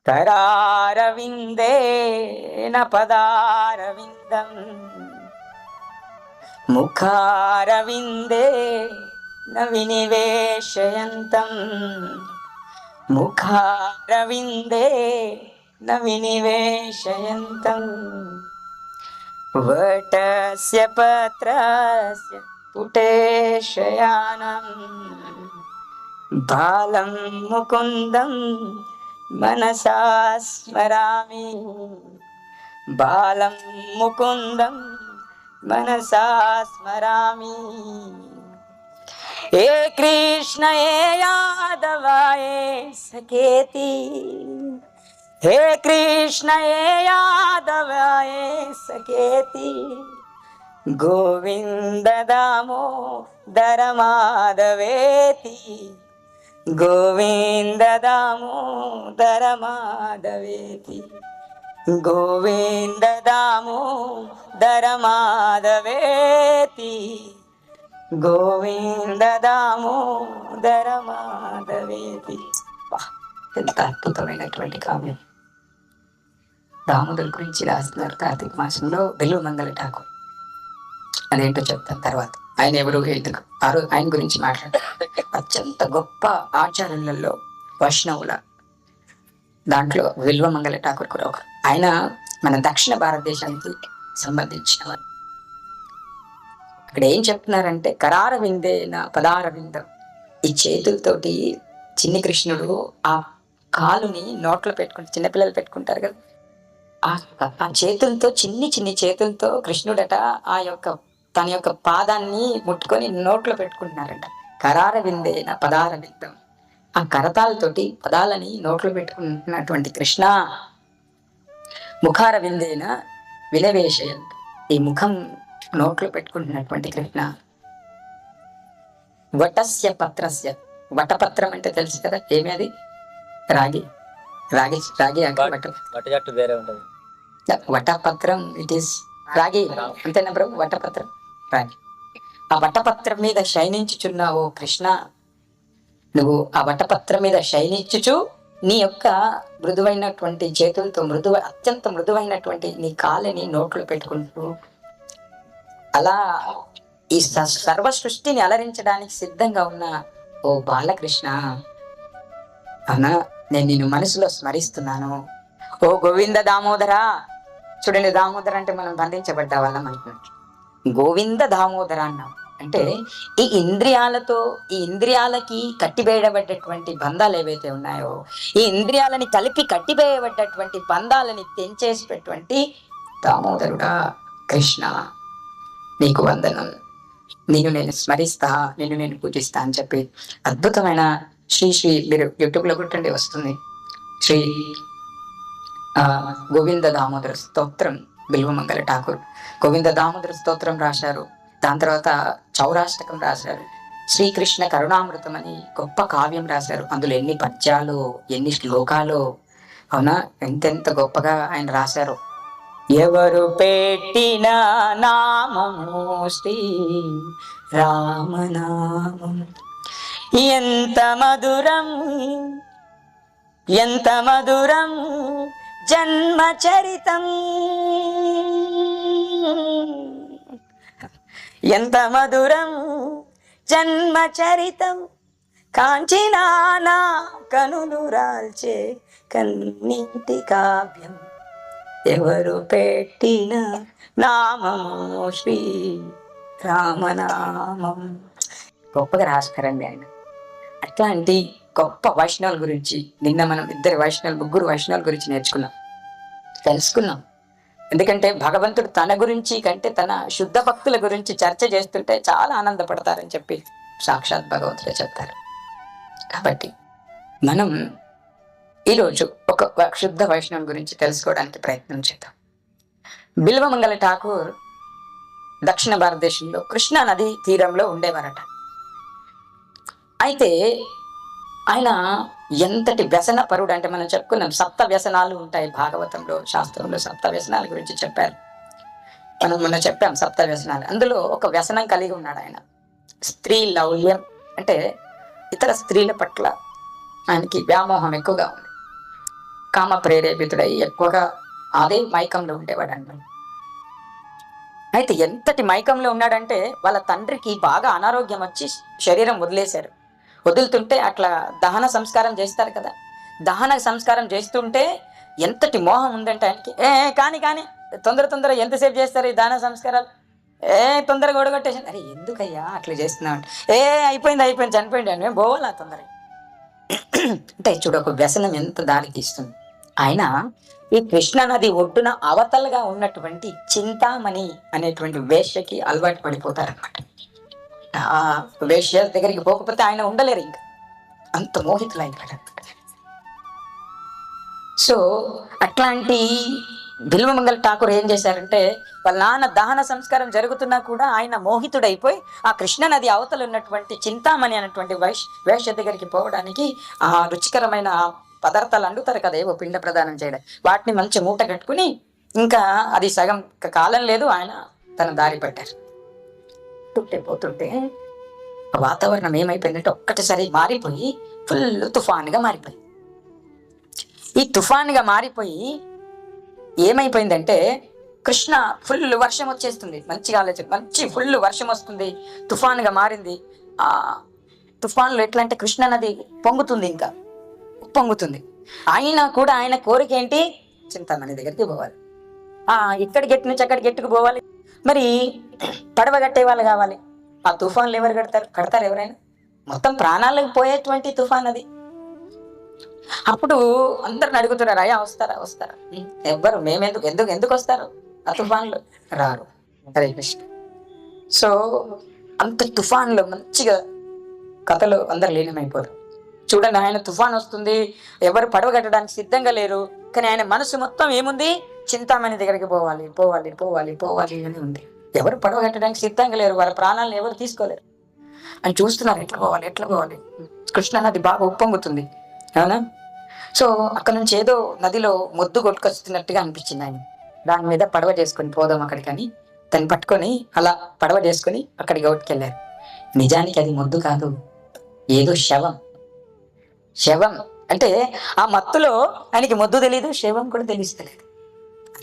करारविन्देन पदारविन्दम् मुखारविन्दे न विनिवेशयन्तम् मुखारविन्दे न विनिवेशयन्तम् वटस्य पत्रस्य पुटेशयानम् बालं मुकुन्दं मनसा स्मरामि बालं मुकुन्दं मनसा स्मरामि। हे कृष्ण हे यादव हे सखेति हे कृष्ण हे यादव हे सखेति गोविंद दामोदर माधवेति गोविंद दामोदर माधवेति गोविंद दामोदर माधवेति గోవింద దామోదర మాధవేతి. ఎంత అద్భుతమైనటువంటి కావ్యం. దామోదర్ గురించి రాస్తున్నారు కార్తీక మాసంలో బిల్వమంగళ ఠాకూర్. అదేంటో చెప్తాను తర్వాత. ఆయన ఎవరు ఎందుకు ఆయన గురించి మాట్లాడారు. అత్యంత గొప్ప ఆచార్యులలో వైష్ణవుల దాంట్లో బిల్వమంగళ ఠాకూర్ కూడా ఒకరు. ఆయన మన దక్షిణ భారతదేశానికి సంబంధించిన వారు. అక్కడ ఏం చెప్తున్నారంటే కరార విందేన పదార విందం. ఈ చేతులతోటి చిన్ని కృష్ణుడు ఆ కాలుని నోట్లో పెట్టుకుంటే చిన్నపిల్లలు పెట్టుకుంటారు కదా, ఆ చేతులతో చిన్ని చేతులతో కృష్ణుడట ఆ యొక్క తన యొక్క పాదాన్ని ముట్టుకొని నోట్లో పెట్టుకుంటున్నారట. కరార విందేన పదార విందం. ఆ కరతాలతోటి పదాలని నోట్లో పెట్టుకుంటున్నటువంటి కృష్ణ ముఖార విందేన వినవేశయం. ఈ ముఖం నోట్లో పెట్టుకుంటున్నటువంటి కృష్ణ. వటస్య పత్రస్య. వటపత్రం అంటే తెలుసు కదా, ఏమి అది? రాగి రాగి రాగి వటపత్రం. ఇట్ ఈస్ రాగి, అంతేనా ప్రభు? వటపత్రం రాగి. ఆ వటపత్రం మీద శయనించుచున్న ఓ కృష్ణ, నువ్వు ఆ వటపత్రం మీద శయనించుచు నీ యొక్క మృదువైనటువంటి చేతులతో అత్యంత మృదువైనటువంటి నీ కాళ్ళని నోట్లో పెట్టుకుంటూ అలా ఈ సర్వ సృష్టిని అలరించడానికి సిద్ధంగా ఉన్న ఓ బాలకృష్ణ, అవునా, నేను నిన్ను మనసులో స్మరిస్తున్నాను. ఓ గోవింద దామోదరా. చూడండి, దామోదర అంటే మనం బంధించబడ్డ వాళ్ళం అనుకున్నట్టు. గోవింద దామోదర అన్నాం అంటే ఈ ఇంద్రియాలకి కట్టివేయబడ్డటువంటి బంధాలు ఏవైతే ఉన్నాయో, ఈ ఇంద్రియాలని కలిపి కట్టివేయబడ్డటువంటి బంధాలని తెంచేసేటటువంటి దామోదరుడా కృష్ణ, నీకు వందనం, నిన్ను నేను స్మరిస్తా, నిన్ను నేను పూజిస్తా అని చెప్పి అద్భుతమైన శ్రీ మీరు యూట్యూబ్లో కొట్టండి వస్తుంది, శ్రీ గోవింద దామోదర స్తోత్రం. బిల్వమంగళ ఠాకూర్ గోవింద దామోదర స్తోత్రం రాశారు. దాని తర్వాత చౌరాష్టకం రాశారు. శ్రీకృష్ణ కరుణామృతం అని గొప్ప కావ్యం రాశారు. అందులో ఎన్ని పద్యాలు, ఎన్ని శ్లోకాలు, అవునా, ఎంతెంత గొప్పగా ఆయన రాశారు. ఎవరు పెట్టిన నామము శ్రీ రామనామం, ఎంత మధురం ఎంత మధురం జన్మచరితం, ఎంత మధురం జన్మచరితం, కాంచినానా కనులు రాల్చే కన్నీటి కావ్యం, ఎవరు పెట్టిన నామము శ్రీ రామనామం. గొప్పగా రాస్తారండి ఆయన. అట్లాంటి గొప్ప వైష్ణవుల గురించి నిన్న మనం ముగ్గురు వైష్ణవుల గురించి నేర్చుకున్నాం, తెలుసుకున్నాం. ఎందుకంటే భగవంతుడు తన గురించి కంటే తన శుద్ధ భక్తుల గురించి చర్చ చేస్తుంటే చాలా ఆనందపడతారని చెప్పి సాక్షాత్ భగవంతుడే చెప్తారు. కాబట్టి మనం ఈరోజు ఒక శుద్ధ వైష్ణవం గురించి తెలుసుకోవడానికి ప్రయత్నం చేద్దాం. బిల్వమంగళ ఠాకూర్ దక్షిణ భారతదేశంలో కృష్ణా నది తీరంలో ఉండేవారట. అయితే ఆయన ఎంతటి వ్యసన పరుడు అంటే, మనం చెప్పుకున్నాం 7 వ్యసనాలు ఉంటాయి భాగవతంలో, శాస్త్రంలో 7 వ్యసనాల గురించి చెప్పారు. మనం మొన్న చెప్పాం 7 వ్యసనాలు. అందులో ఒక వ్యసనం కలిగి ఉన్నాడు ఆయన, స్త్రీ లౌల్యం. అంటే ఇతర స్త్రీల పట్ల ఆయనకి వ్యామోహం ఎక్కువగా ఉంది. కామ ప్రేరేపితుడై ఎక్కువగా అదే మైకంలో ఉండేవాడు అన్నమాట. అయితే ఎంతటి మైకంలో ఉన్నాడంటే వాళ్ళ తండ్రికి బాగా అనారోగ్యం వచ్చి శరీరం వదిలేశారు. వదులుతుంటే అట్లా దహన సంస్కారం చేస్తారు కదా, దహన సంస్కారం చేస్తుంటే ఎంతటి మోహం ఉందంటే ఆయనకి, కానీ తొందర ఎంతసేపు చేస్తారు ఈ దహన సంస్కారాలు, తొందరగా ఓడగొట్టేసి, అరే ఎందుకయ్యా అట్లా చేస్తున్నావు, అయిపోయింది చనిపోయింది అని మేము పోవాలా తొందరగా. అంటే చూడు ఒక వ్యసనం ఎంత దారి తీస్తుంది. ఆయన ఈ కృష్ణ నది ఒడ్డున అవతలగా ఉన్నటువంటి చింతామణి అనేటువంటి వేశ్యకి అలవాటు పడిపోతారనమాట. ఆ వేశ్య దగ్గరికి పోకపోతే ఆయన ఉండలేరు, ఇంకా అంత మోహితులైపోయారు. సో అట్లాంటి బిల్వమంగళ ఠాకూర్ ఏం చేశారంటే, వాళ్ళ నాన్న దహన సంస్కారం జరుగుతున్నా కూడా ఆయన మోహితుడైపోయి ఆ కృష్ణ నది అవతల ఉన్నటువంటి చింతామణి అనేటువంటి వేశ్య దగ్గరికి పోవడానికి ఆ రుచికరమైన పదార్థాలు అండుతారు కదా, ఏవో పిండ ప్రదానం చేయడం, వాటిని మంచి మూట కట్టుకుని ఇంకా అది సగం కాలం లేదు ఆయన తన దారి పట్టారు. పోతుంటే వాతావరణం ఏమైపోయిందంటే ఒక్కటిసారి మారిపోయి ఫుల్ తుఫాన్గా మారిపోయింది. ఈ తుఫాన్గా మారిపోయి ఏమైపోయిందంటే కృష్ణ ఫుల్ వర్షం వచ్చేస్తుంది, మంచిగా ఆలోచన, మంచి ఫుల్ వర్షం వస్తుంది, తుఫాన్గా మారింది. ఆ తుఫాన్లో ఎట్లా అంటే కృష్ణ నది పొంగుతుంది, ఇంకా పొంగుతుంది. అయినా కూడా ఆయన కోరిక ఏంటి, చింతామణి దగ్గరికి పోవాలి. ఇక్కడి గట్టి నుంచి అక్కడి గట్టుకు పోవాలి. మరి పడవ కట్టే వాళ్ళు కావాలి. ఆ తుఫాన్లు ఎవరు కడతారు ఎవరైనా? మొత్తం ప్రాణాలకు పోయేటువంటి తుఫాన్ అది. అప్పుడు అందరిని అడుగుతున్నారు, అయ్యా వస్తారా? ఎవ్వరు, ఎందుకు వస్తారు ఆ తుఫాన్లు? రారు. హరే కృష్ణ. సో అంత తుఫాన్లో మంచిగా కథలు అందరు లీనమైపోరు. చూడండి, ఆయన తుఫాన్ వస్తుంది, ఎవరు పడవ కట్టడానికి సిద్ధంగా లేరు, కానీ ఆయన మనసు మొత్తం ఏముంది, చింతామణి దగ్గరికి పోవాలి అని ఉంది. ఎవరు పడవ కట్టడానికి సిద్ధంగా లేరు, వాళ్ళ ప్రాణాలను ఎవరు తీసుకోలేరు అని చూస్తున్నారు. ఎట్లా పోవాలి? కృష్ణ నది బాగా ఉప్పొంగుతుంది, అవునా? సో అక్కడ నుంచి ఏదో నదిలో మొద్దు కొట్టుకొస్తున్నట్టుగా అనిపించింది ఆయన. దాని మీద పడవ చేసుకొని పోదాం అక్కడికని దాన్ని పట్టుకొని అలా పడవ చేసుకొని అక్కడికి ఓటుకెళ్ళారు. నిజానికి అది మొద్దు కాదు, ఏదో శవం. అంటే ఆ మత్తులో ఆయనకి మొద్దు తెలీదు, శవం కూడా తెలుస్తలేదు.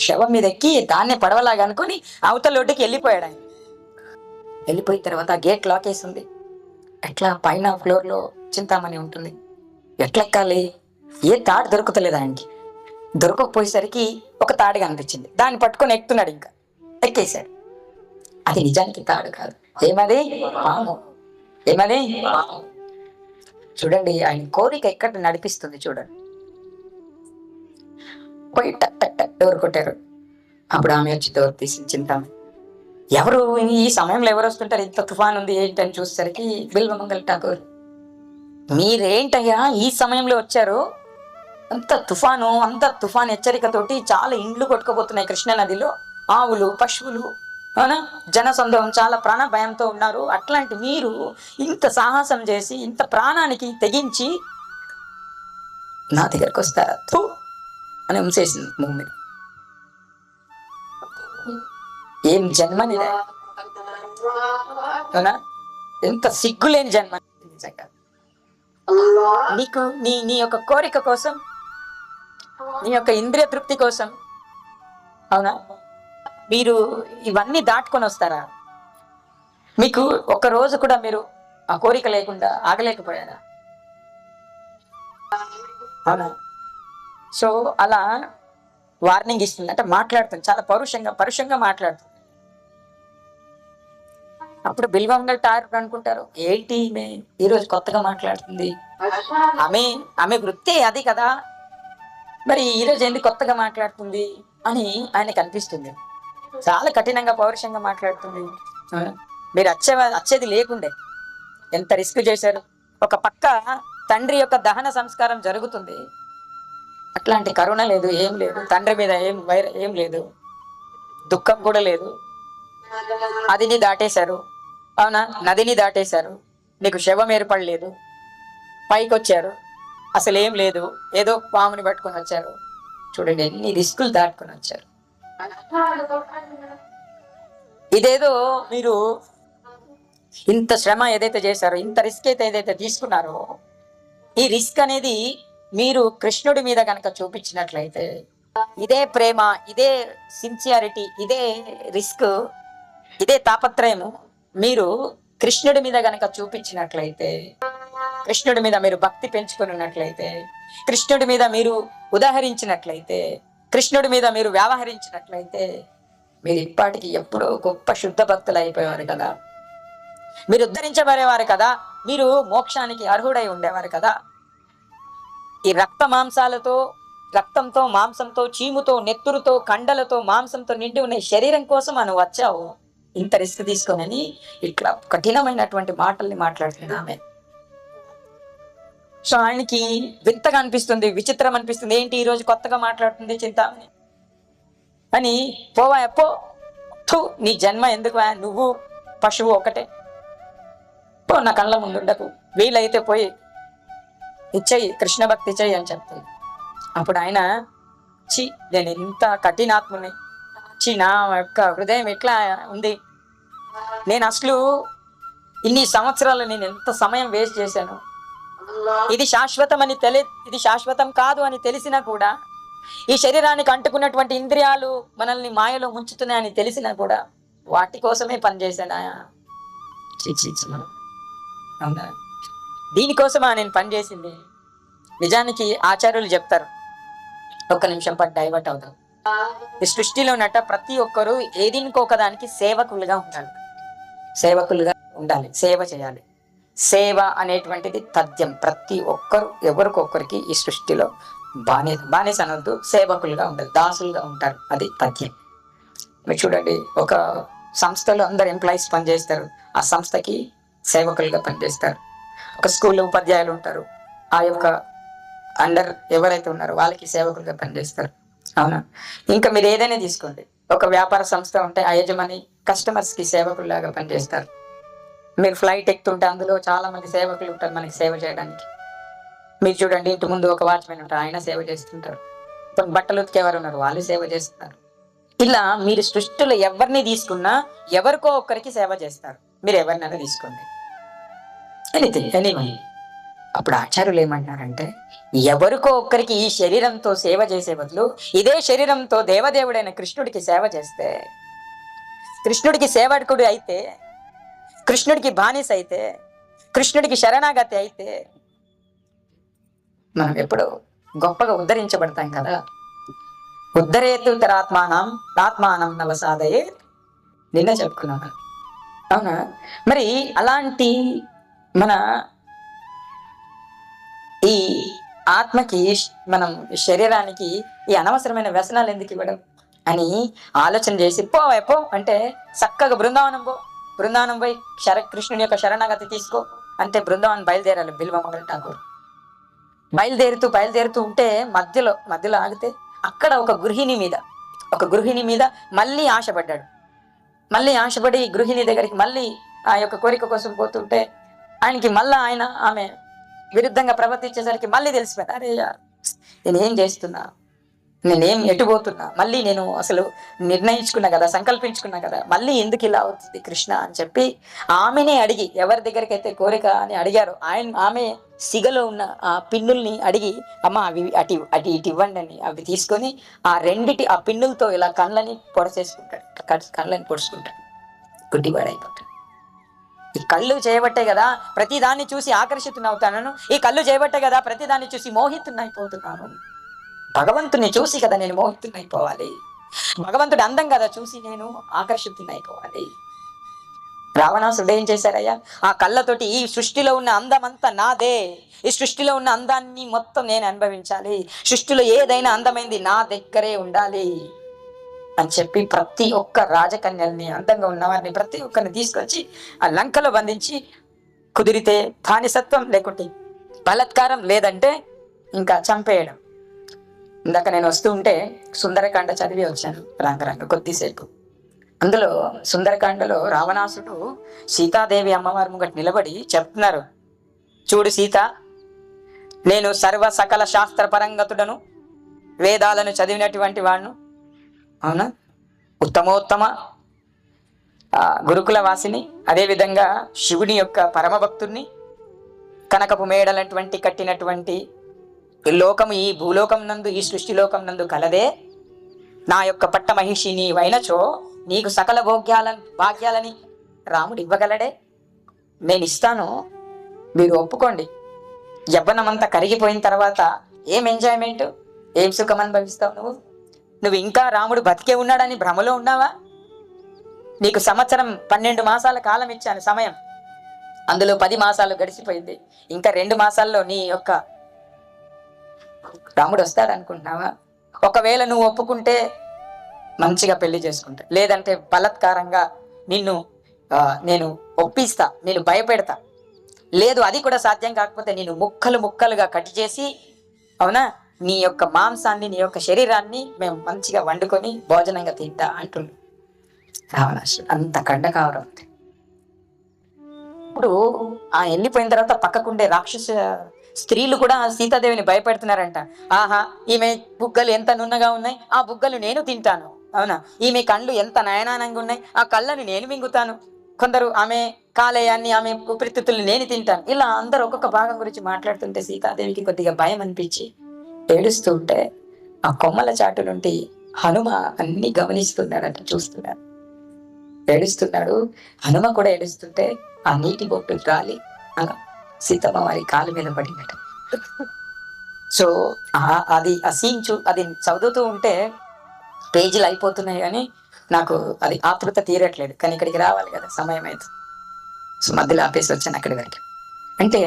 శవం మీద ఎక్కి దాన్నే పడవలాగా అనుకుని అవతల ఒడ్డుకి వెళ్ళిపోయాడు ఆయన. వెళ్ళిపోయిన తర్వాత ఆ గేట్ లాక్ వేసి ఉంది. ఎట్లా పైన ఫ్లోర్లో చింతామణి ఉంటుంది, ఎట్లా ఎక్కాలి? ఏ తాడు దొరుకుతలేదు ఆయనకి. దొరకకపోయేసరికి ఒక తాడు కనిపించింది, దాన్ని పట్టుకొని ఎక్కుతున్నాడు, ఇంకా ఎక్కేశాడు. అది నిజానికి తాడు కాదు, ఏమది? పాము. ఏమది? చూడండి, ఆయన కోరిక ఎక్కడ నడిపిస్తుంది చూడండి. పోయి టక్ డోర్ కొట్టారు. అప్పుడు ఆమె వచ్చి డోర్ తీసి చింతామణి, ఎవరు ఈ సమయంలో ఎవరు వస్తుంటారు, ఇంత తుఫాన్ ఉంది ఏంటని చూసేసరికి బిల్వమంగళ ఠాకూర్. మీరేంటయ్యా ఈ సమయంలో వచ్చారు? అంత తుఫాన్ హెచ్చరికతోటి చాలా ఇండ్లు కొట్టుకుపోతున్నాయి కృష్ణ నదిలో, ఆవులు పశువులు, అవునా, జనసందోహం, చాలా ప్రాణ భయంతో ఉన్నారు. అట్లాంటి మీరు ఇంత సాహసం చేసి ఇంత ప్రాణానికి తెగించి నా దగ్గరకు వస్తారా అని ఉంచేసింది భూమి. ఏం జన్మనిదే, అవునా? ఎంత సిగ్గులేని జన్మ నిజంగా. నీకు నీ యొక్క కోరిక కోసం, నీ యొక్క ఇంద్రియ తృప్తి కోసం, అవునా, మీరు ఇవన్నీ దాటుకొని వస్తారా? మీకు ఒక్క రోజు కూడా మీరు ఆ కోరిక లేకుండా ఆగలేకపోయారా? అవునా? సో అలా వార్నింగ్ ఇస్తుంది, అంటే మాట్లాడుతుంది, చాలా పరుషంగా మాట్లాడుతుంది. అప్పుడు బిల్వమంగళ ఠాకూర్ అనుకుంటారు, ఏంటి ఈరోజు కొత్తగా మాట్లాడుతుంది, ఆమె వృత్తి అది కదా, మరి ఈరోజు ఎందుకు కొత్తగా మాట్లాడుతుంది అని ఆయనకు అనిపిస్తుంది. చాలా కఠినంగా పౌరుషంగా మాట్లాడుతుంది. మీరు వచ్చేది లేకుండే ఎంత రిస్క్ చేశారు. ఒక పక్క తండ్రి యొక్క దహన సంస్కారం జరుగుతుంది, అట్లాంటి కరుణ లేదు, ఏం లేదు, తండ్రి మీద ఏం లేదు, దుఃఖం కూడా లేదు. అదిని దాటేశారు, అవునా, నదిని దాటేశారు, మీకు శవం ఏర్పడలేదు, పైకి వచ్చారు, అసలు ఏం లేదు, ఏదో పాముని పట్టుకొని వచ్చారు. చూడండి ఎన్ని రిస్కులు దాటుకొని వచ్చారు. ఇదేదో మీరు ఇంత శ్రమ ఏదైతే చేశారో, ఇంత రిస్క్ అయితే ఏదైతే తీసుకున్నారో, ఈ రిస్క్ అనేది మీరు కృష్ణుడి మీద కనుక చూపించినట్లయితే, ఇదే ప్రేమ, ఇదే సిన్సియారిటీ, ఇదే రిస్క్, ఇదే తాపత్రయము మీరు కృష్ణుడి మీద గనక చూపించినట్లయితే, కృష్ణుడి మీద మీరు భక్తి పెంచుకున్నట్లయితే, కృష్ణుడి మీద మీరు ఉదాహరించినట్లయితే, కృష్ణుడి మీద మీరు వ్యవహరించినట్లయితే, మీరు ఇప్పటికి ఎప్పుడో గొప్ప శుద్ధ భక్తులు అయిపోయేవారు కదా, మీరు ఉద్ధరించబడేవారు కదా, మీరు మోక్షానికి అర్హుడై ఉండేవారు కదా. ఈ రక్త మాంసాలతో, రక్తంతో, మాంసంతో, చీముతో, నెత్తురుతో, కండలతో, మాంసంతో నిండి ఉన్న శరీరం కోసం మనం వచ్చావు, ఇంత రిస్క్ తీసుకోనని ఇట్లా కఠినమైనటువంటి మాటల్ని మాట్లాడుతుంది ఆమె. సో ఆయనకి వింతగా అనిపిస్తుంది, విచిత్రం అనిపిస్తుంది, ఏంటి ఈరోజు కొత్తగా మాట్లాడుతుంది చింతామణి అని. పోవా ఎప్పో, నీ జన్మ ఎందుకు, నువ్వు పశువు ఒకటే, పో నా కళ్ళ ముందు ఉండకు, వీలైతే పోయి ఇచ్చేయి, కృష్ణ భక్తి చెయ్యి అని చెప్తాయి. అప్పుడు ఆయన, చి నేను ఇంత కఠినాత్ముని, చి నా యొక్క హృదయం ఎట్లా ఉంది, నేను అసలు ఇన్ని సంవత్సరాలు నేను ఎంత సమయం వేస్ట్ చేశాను, ఇది శాశ్వతం అని ఇది శాశ్వతం కాదు అని తెలిసినా కూడా, ఈ శరీరానికి అంటుకున్నటువంటి ఇంద్రియాలు మనల్ని మాయలో ముంచుతున్నాయని తెలిసినా కూడా వాటి కోసమే పనిచేశాను. అవునా, దీనికోసమా నేను పనిచేసింది. నిజానికి ఆచార్యులు చెప్తారు, ఒక్క నిమిషం పాటు డైవర్ట్ అవుతాం. ఈ సృష్టిలో ఉన్నట్ట ప్రతి ఒక్కరూ ఏదినికొకదానికి సేవకులుగా ఉండాలి, సేవకులుగా ఉండాలి, సేవ చేయాలి. సేవ అనేటువంటిది తథ్యం. ప్రతి ఒక్కరు ఎవరికొక్కరికి ఈ సృష్టిలో బానిస అనొద్దు, సేవకులుగా ఉండాలి, దాసులుగా ఉంటారు, అది తథ్యం. మీరు చూడండి, ఒక సంస్థలో అందరు ఎంప్లాయీస్ పనిచేస్తారు, ఆ సంస్థకి సేవకులుగా పనిచేస్తారు. ఒక స్కూల్లో ఉపాధ్యాయులు ఉంటారు, ఆ యొక్క అండర్ ఎవరైతే ఉన్నారో వాళ్ళకి సేవకులుగా పనిచేస్తారు. అవునా, ఇంకా మీరు ఏదైనా తీసుకోండి, ఒక వ్యాపార సంస్థ ఉంటే ఆ యజమాని కస్టమర్స్కి సేవకుల్లాగా పనిచేస్తారు. మీరు ఫ్లైట్ ఎక్కుతుంటే అందులో చాలా మంది సేవకులు ఉంటారు మనకి సేవ చేయడానికి. మీరు చూడండి, ఇంటి ముందు ఒక వాచ్మెన్ ఉంటారు, ఆయన సేవ చేస్తుంటారు. ఇప్పుడు బట్టలు ఉతికేవారు ఉన్నారు, వాళ్ళు సేవ చేస్తున్నారు. ఇలా మీరు సృష్టిలో ఎవరిని తీసుకున్నా ఎవరికో ఒక్కరికి సేవ చేస్తారు. మీరు ఎవరినైనా తీసుకోండి, ఎనీవన్. అప్పుడు ఆచార్యులు ఏమంటున్నారంటే, ఎవరికో ఒక్కరికి ఈ శరీరంతో సేవ చేసే బదులు ఇదే శరీరంతో దేవదేవుడైన కృష్ణుడికి సేవ చేస్తే, కృష్ణుడికి సేవకుడు అయితే, కృష్ణుడికి బానిస అయితే, కృష్ణుడికి శరణాగతి అయితే మనం ఎప్పుడు గొప్పగా ఉద్ధరించబడతాం కదా. ఉద్ధరేతు ఆత్మానం నవసాదయే, నిన్న చెప్పుకున్నాను. అవునా, మరి అలాంటి మన ఈ ఆత్మకి, మనం శరీరానికి ఈ అనవసరమైన వ్యసనాలు ఎందుకు ఇవ్వడం అని ఆలోచన చేసి, పో అంటే చక్కగా బృందావనం పోయి కృష్ణుని యొక్క శరణాగతి తీసుకో అంటే బృందావనం బయలుదేరాలి. బిల్వమంగళ ఠాకూర్ బయలుదేరుతూ ఉంటే మధ్యలో ఆగితే అక్కడ ఒక గృహిణి మీద మళ్ళీ ఆశపడ్డాడు. మళ్ళీ ఆశపడి గృహిణి దగ్గరికి మళ్ళీ ఆ యొక్క కోరిక కోసం పోతుంటే ఆయనకి మళ్ళా ఆమె విరుద్ధంగా ప్రవర్తించేసరికి మళ్ళీ తెలిసిపోయింది, అరే నేనేం చేస్తున్నా, నేనేం ఎటుపోతున్నా, మళ్ళీ నేను అసలు నిర్ణయించుకున్నా కదా, సంకల్పించుకున్నా కదా, మళ్ళీ ఎందుకు ఇలా అవుతుంది కృష్ణ అని చెప్పి ఆమెనే అడిగి, ఎవరి దగ్గరికి అయితే కోరిక అని అడిగారో ఆమె సిగలో ఉన్న ఆ పిన్నుల్ని అడిగి, అమ్మ అవి అటు ఇటు ఇవ్వండి అని అవి తీసుకొని ఆ పిన్నులతో ఇలా కళ్ళని పొడుచుకుంటాడు, గుడ్డివాడైపోతాడు. ఈ కళ్ళు చేయబట్టే కదా ప్రతి దాన్ని చూసి ఆకర్షితునవుతాను, ఈ కళ్ళు చేయబట్టే కదా ప్రతి దాన్ని చూసి మోహితున్నైపోతున్నాను. భగవంతుని చూసి కదా నేను మోహితున్నైపోవాలి, భగవంతుడి అందం కదా చూసి నేను ఆకర్షితున్నైపోవాలి. రావణాసుడు ఏం చేశారయ్యా, ఆ కళ్ళతోటి ఈ సృష్టిలో ఉన్న అందమంతా నాదే, ఈ సృష్టిలో ఉన్న అందాన్ని మొత్తం నేను అనుభవించాలి, సృష్టిలో ఏదైనా అందమైంది నా దగ్గరే ఉండాలి అని చెప్పి ప్రతి ఒక్క రాజకన్యల్ని, అందంగా ఉన్నవారిని ప్రతి ఒక్కరిని తీసుకొచ్చి ఆ లంకలో బంధించి, కుదిరితే బానిసత్వం లేకుంటే బలత్కారం, లేదంటే ఇంకా చంపేయడం. ఇందాక నేను వస్తూ ఉంటే సుందరకాండ చదివి వచ్చాను రంగ కొద్దిసేపు. అందులో సుందరకాండలో రావణాసుడు సీతాదేవి అమ్మవారి ముంగట నిలబడి చెప్తున్నారు, చూడు సీత, నేను సకల శాస్త్ర పరంగతుడను, వేదాలను చదివినటువంటి వాడును, అవునా, ఉత్తమోత్తమ గురుకుల వాసిని, అదేవిధంగా శివుని యొక్క పరమభక్తుడిని, కనకపు మేడలటువంటి కట్టినటువంటి లోకము ఈ భూలోకం నందు ఈ సృష్టి లోకం నందు కలదే నా యొక్క పట్ట మహిషి నీవైనచో నీకు సకల భాగ్యాలని రాముడు ఇవ్వగలడే. నేను ఇస్తాను, మీరు ఒప్పుకోండి. యవ్వనమంతా కరిగిపోయిన తర్వాత ఏం ఎంజాయ్మెంట్, ఏం సుఖం అనుభవిస్తావు నువ్వు ఇంకా రాముడు బతికే ఉన్నాడని భ్రమలో ఉన్నావా? నీకు సంవత్సరం 12 మాసాల కాలం ఇచ్చాను సమయం, అందులో 10 మాసాలు గడిచిపోయింది. ఇంకా 2 మాసాల్లో నీ యొక్క రాముడు వస్తాడు అనుకుంటున్నావా? ఒకవేళ నువ్వు ఒప్పుకుంటే మంచిగా పెళ్లి చేసుకుంటా, లేదంటే బలత్కారంగా నేను ఒప్పిస్తా, నేను భయపెడతా. లేదు అది కూడా సాధ్యం కాకపోతే నేను ముక్కలుగా కట్ చేసి, అవునా, నీ యొక్క మాంసాన్ని నీ యొక్క శరీరాన్ని మేము మంచిగా వండుకొని భోజనంగా తింటా అంటుండు రావణాసురుడు. అంత కండకావరం. ఇప్పుడు ఆ వెళ్ళిపోయిన తర్వాత పక్కకుండే రాక్షస స్త్రీలు కూడా సీతాదేవిని భయపెడుతున్నారంట. ఆహా, ఈమె బుగ్గలు ఎంత నున్నగా ఉన్నాయి, ఆ బుగ్గలు నేను తింటాను. అవునా, ఈమె కళ్ళు ఎంత నయనానంగా ఉన్నాయి, ఆ కళ్ళని నేను మింగుతాను. కొందరు ఆమె కాలేయాన్ని, ఆమె ఉపరితిత్తుల్ని నేను తింటాను. ఇలా అందరూ ఒక్కొక్క భాగం గురించి మాట్లాడుతుంటే సీతాదేవికి కొద్దిగా భయం అనిపించి ఏడుస్తూ ఉంటే ఆ కొమ్మల చాటు నుండి హనుమ అన్ని గమనిస్తున్నాడంట, చూస్తున్నాడు, ఏడుస్తున్నాడు. హనుమ కూడా ఏడుస్తుంటే ఆ నీటి బొట్టు గాలి అలా సీతమ్మ వారి కాలు మీద పడినట్టు. సో అది ఆ సీన్ అది చదువుతూ ఉంటే పేజీలు అయిపోతున్నాయి కానీ నాకు అది ఆతృత తీరట్లేదు. కానీ ఇక్కడికి రావాలి కదా, సమయం అయితే. సో మధ్యలో ఆపేసి వచ్చాను అక్కడి వరకు. అంటే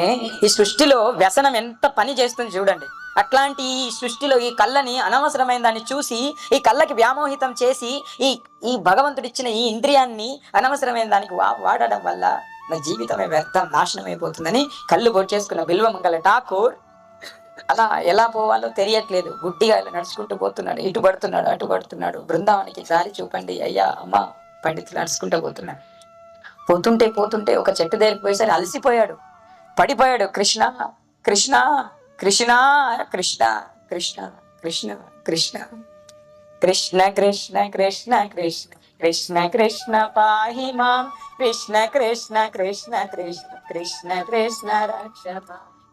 ఈ సృష్టిలో వ్యసనం ఎంత పని చేస్తుంది చూడండి. అట్లాంటి ఈ సృష్టిలో ఈ కళ్ళని అనవసరమైన దాన్ని చూసి, ఈ కళ్ళకి వ్యామోహితం చేసి, ఈ భగవంతుడిచ్చిన ఈ ఇంద్రియాన్ని అనవసరమైన దానికి వాడడం వల్ల నా జీవితమే వ్యర్థం, నాశనం అయిపోతుందని కళ్ళు పొడిచేసుకున్న బిల్వమంగళ ఠాకూర్ అలా ఎలా పోవాలో తెలియట్లేదు. గుడ్డిగా ఇలా నడుచుకుంటూ పోతున్నాడు, ఇటు పడుతున్నాడు అటు పడుతున్నాడు. బృందావనికి దారి చూపండి అయ్యా అమ్మ పండితులు నడుచుకుంటూ పోతున్నాడు. పోతుంటే ఒక చెట్టు దగ్గరికి పోయేసరి అలసిపోయాడు, పడిపోయాడు. కృష్ణ కృష్ణ కృష్ణ కృష్ణ కృష్ణ కృష్ణ కృష్ణ కృష్ణ కృష్ణ కృష్ణ కృష్ణ కృష్ణ కృష్ణ పాహి మాం కృష్ణ కృష్ణ కృష్ణ కృష్ణ కృష్ణ కృష్ణ రక్ష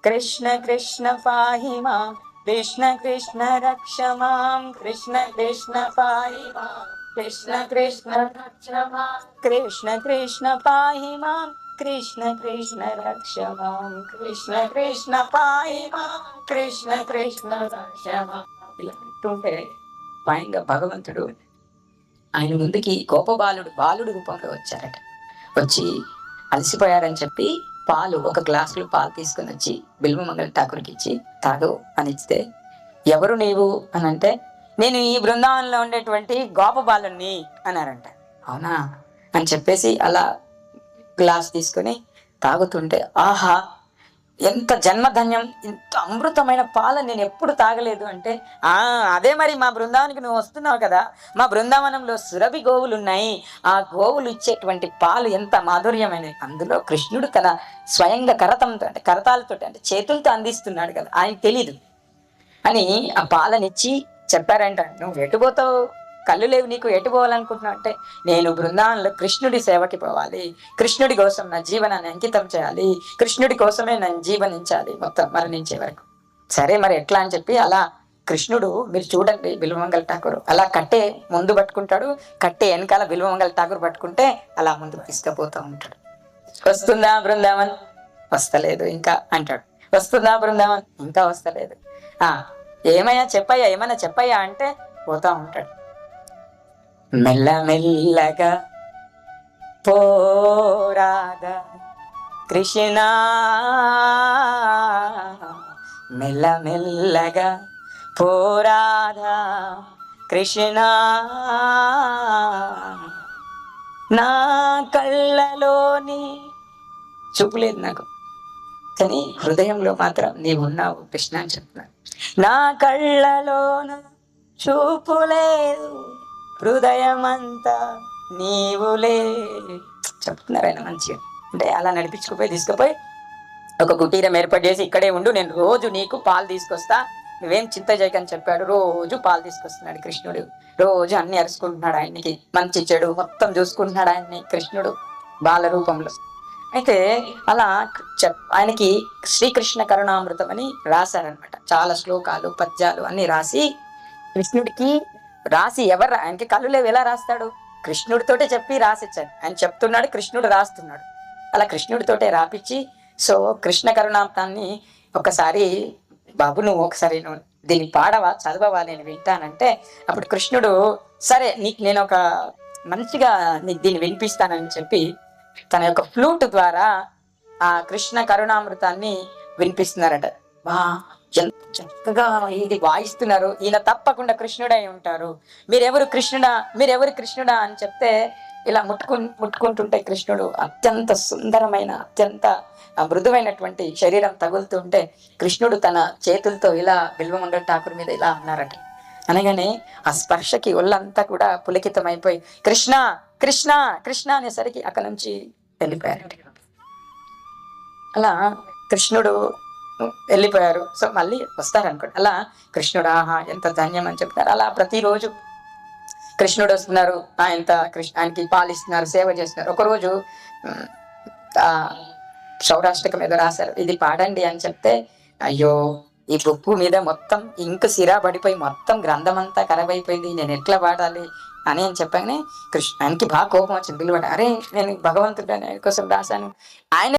కృష్ణ కృష్ణ పాహి మాం కృష్ణ కృష్ణ రక్ష మాం కృష్ణ కృష్ణ పాహి మాం కృష్ణ కృష్ణ రక్ష మాం కృష్ణ కృష్ణ పాహి మాం కృష్ణ కృష్ణ రక్ష మాం కృష్ణ కృష్ణ పాహి మాం కృష్ణ కృష్ణ రక్ష మాం. ఇలా అంటుంటే స్వయంగా భగవంతుడు ఆయన ముందుకి బాలుడు రూపంలో వచ్చారట. వచ్చి అలసిపోయారని చెప్పి ఒక గ్లాసులో పాలు తీసుకొని వచ్చి బిల్వమంగళ ఠాకూర్కి ఇచ్చి తాగు అని ఇస్తే, ఎవరు నీవు అని అంటే, నేను ఈ బృందావనంలో ఉండేటువంటి గోపబాలుని అన్నారంట. అవునా అని చెప్పేసి అలా గ్లాస్ తీసుకొని తాగుతుంటే, ఆహా ఎంత జన్మధన్యం, ఇంత అమృతమైన పాలు నేను ఎప్పుడు తాగలేదు అంటే, అదే మరి మా బృందావనానికి నువ్వు వస్తున్నావు కదా, మా బృందావనంలో సురభి గోవులు ఉన్నాయి, ఆ గోవులు ఇచ్చేటువంటి పాలు ఎంత మాధుర్యమైనవి. అందులో కృష్ణుడు తన స్వయంగా కరతాలతో అంటే చేతులతో అందిస్తున్నాడు కదా, ఆయనకు తెలీదు అని ఆ పాలనిచ్చి చెప్పారంట. నువ్వు ఎటుపోతావు, కళ్ళు లేవు నీకు, ఎటు పోవాలనుకుంటున్నావు అంటే, నేను బృందావనంలో కృష్ణుడి సేవకి పోవాలి, కృష్ణుడి కోసం నా జీవనాన్ని అంకితం చేయాలి, కృష్ణుడి కోసమే నేను జీవనించాలి మొత్తం మరణించే వరకు. సరే మరి ఎట్లా అని చెప్పి అలా కృష్ణుడు, మీరు చూడండి బిల్వమంగళ ఠాకూర్ అలా కట్టే ముందు పట్టుకుంటాడు, కట్టే వెనకాల బిల్వమంగళ ఠాకూర్ పట్టుకుంటే అలా ముందుకు తీసుకుపోతూ ఉంటాడు. వస్తుందా బృందావన్, వస్తలేదు ఇంకా అంటాడు. వస్తుందా బృందావన్, ఇంకా వస్తలేదు. ఏమయ్యా చెప్పయ్యా, ఏమన్నా చెప్పయ్యా అంటే పోతా ఉంటాడు. మెల్లమెల్లగా పోరాదా కృష్ణ, మెల్లమెల్లగా పోరాదా కృష్ణ, నా కళ్ళలోని చూపులేదు నాకు, కానీ హృదయంలో మాత్రం నీవు ఉన్నావు కృష్ణ అని చెప్తున్నాను. నా కళ్ళలోన చూపులేదు, హృదయమంతా నీవులే చెప్తున్నారు ఆయన మంచిగా. అంటే అలా నడిపించుకుపోయి తీసుకుపోయి ఒక కుటీరం ఏర్పాటు చేసి, ఇక్కడే ఉండు, నేను రోజు నీకు పాలు తీసుకొస్తా, నువ్వేం చింత చేయకని చెప్పాడు. రోజు పాలు తీసుకొస్తున్నాడు కృష్ణుడు, రోజు అన్ని అరుచుకుంటున్నాడు, ఆయనకి మంచి చెడు మొత్తం చూసుకుంటున్నాడు ఆయన్ని కృష్ణుడు బాల రూపంలో. అయితే అలా ఆయనకి శ్రీకృష్ణ కరుణామృతం అని రాశారనమాట. చాలా శ్లోకాలు పద్యాలు అన్ని రాసి కృష్ణుడికి రాసి ఆయనకి కళ్ళు లేవు, ఎలా రాస్తాడు? కృష్ణుడితోటే చెప్పి రాసిచ్చాడు. ఆయన చెప్తున్నాడు, కృష్ణుడు రాస్తున్నాడు. అలా కృష్ణుడితోటే రాపిచ్చి, సో కృష్ణ కరుణామృతాన్ని ఒకసారి బాబు నువ్వు ఒకసారి నువ్వు దీన్ని పాడవా, చదవవా, నేను వింటానంటే అప్పుడు కృష్ణుడు సరే నీకు నేను ఒక మంచిగా నీకు దీన్ని వినిపిస్తానని చెప్పి తన యొక్క ఫ్లూట్ ద్వారా ఆ కృష్ణ కరుణామృతాన్ని వినిపిస్తున్నారట. వా ఎంత చక్కగా ఇది వాయిస్తున్నారు, ఈయన తప్పకుండా కృష్ణుడై ఉంటారు, మీరెవరు కృష్ణుడా అని చెప్తే ఇలా ముట్టుకుంటుంటే కృష్ణుడు అత్యంత సుందరమైన అత్యంత మృదువైనటువంటి శరీరం తగులుతుంటే కృష్ణుడు తన చేతులతో ఇలా బిల్వమంగళ ఠాకూర్ మీద ఇలా అన్నారట. అనగానే ఆ స్పర్శకి ఒళ్ళంతా కూడా పులకితమైపోయి కృష్ణ కృష్ణ కృష్ణ అనేసరికి అక్కడ నుంచి వెళ్ళిపోయారట. అలా కృష్ణుడు వెళ్ళిపోయారు. సో మళ్ళీ వస్తారనుకోండి. అలా కృష్ణుడు ఆహా ఎంత ధన్యం అని చెప్తారు. అలా ప్రతిరోజు కృష్ణుడు వస్తున్నారు, ఆయనకి పాలిస్తున్నారు, సేవ చేస్తున్నారు. ఒకరోజు సౌరాష్ట్రకం ఏదో రాశారు, ఇది పాడండి అని చెప్తే అయ్యో ఈ బుక్కు మీద మొత్తం ఇంక సిరా పడిపోయి మొత్తం గ్రంథం అంతా ఖరాబ్ అయిపోయింది, నేను ఎట్లా పాడాలి అని చెప్పగానే ఆయనకి బాగా కోపం వచ్చింది. పిలువట, అరే నేను భగవంతుడు ఆయన కోసం రాశాను, ఆయన